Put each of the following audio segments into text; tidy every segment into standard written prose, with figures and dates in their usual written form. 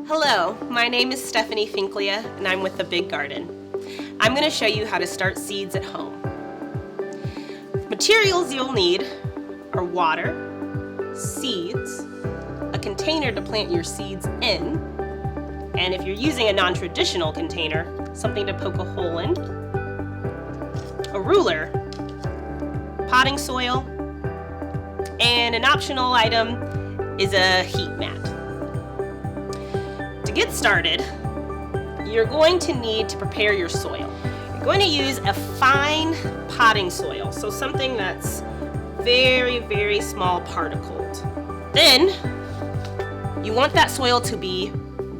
Hello, my name is Stephanie Finklia and I'm with The Big Garden. I'm going to show you how to start seeds at home. Materials you'll need are water, seeds, a container to plant your seeds in, and if you're using a non-traditional container, something to poke a hole in, a ruler, potting soil, and an optional item is a heat mat. To get started, you're going to need to prepare your soil. You're going to use a fine potting soil, so something that's very, very small particled. Then, you want that soil to be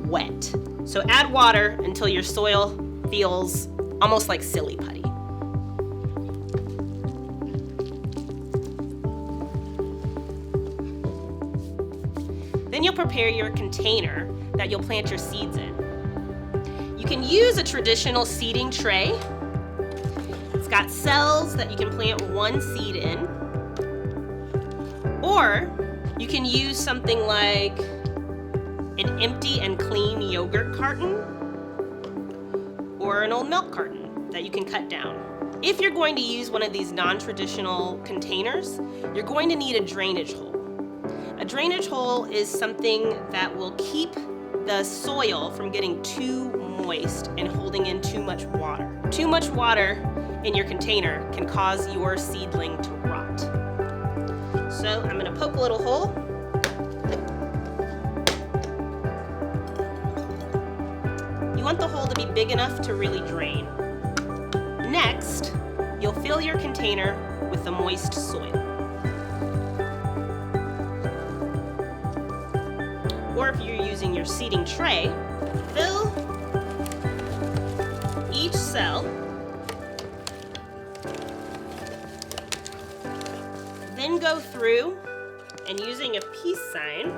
wet. So add water until your soil feels almost like silly putty. Then you'll prepare your container that you'll plant your seeds in. You can use a traditional seeding tray. It's got cells that you can plant one seed in. Or you can use something like an empty and clean yogurt carton or an old milk carton that you can cut down. If you're going to use one of these non-traditional containers, you're going to need a drainage hole. A drainage hole is something that will keep the soil from getting too moist and holding in too much water. Too much water in your container can cause your seedling to rot. So I'm going to poke a little hole. You want the hole to be big enough to really drain. Next, you'll fill your container with the moist soil. Or if you're using your seeding tray, fill each cell, then go through and using a peace sign,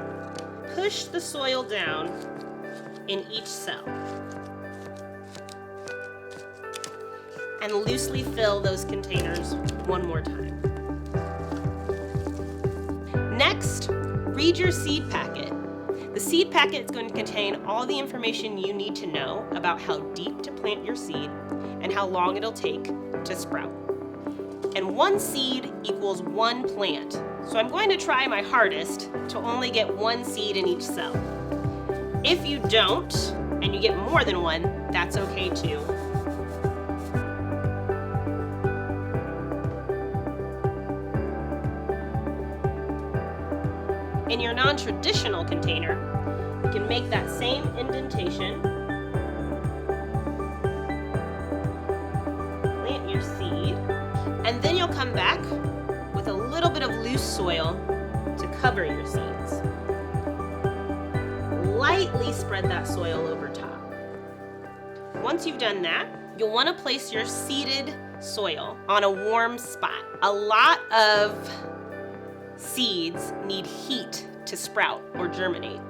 push the soil down in each cell. And loosely fill those containers one more time. Next, read your seed packet. The seed packet is going to contain all the information you need to know about how deep to plant your seed and how long it'll take to sprout. And one seed equals one plant. So I'm going to try my hardest to only get one seed in each cell. If you don't, and you get more than one, that's okay too. In your non-traditional container, you can make that same indentation, plant your seed, and then you'll come back with a little bit of loose soil to cover your seeds. Lightly spread that soil over top. Once you've done that, you'll want to place your seeded soil on a warm spot. A lot of seeds need heat to sprout or germinate.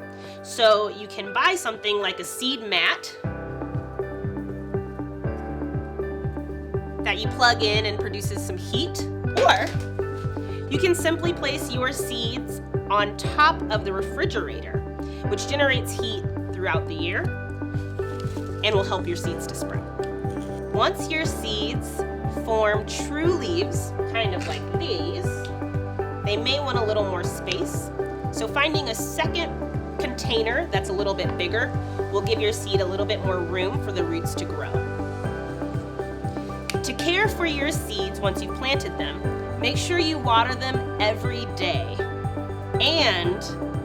So you can buy something like a seed mat that you plug in and produces some heat, or you can simply place your seeds on top of the refrigerator, which generates heat throughout the year and will help your seeds to sprout. Once your seeds form true leaves, kind of like these, they may want a little more space, so finding a second container that's a little bit bigger will give your seed a little bit more room for the roots to grow. To care for your seeds once you've planted them, make sure you water them every day and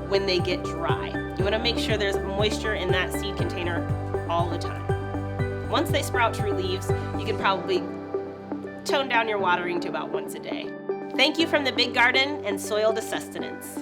when they get dry. You want to make sure there's moisture in that seed container all the time. Once they sprout true leaves, you can probably tone down your watering to about once a day. Thank you from The Big Garden and Soil to Sustenance.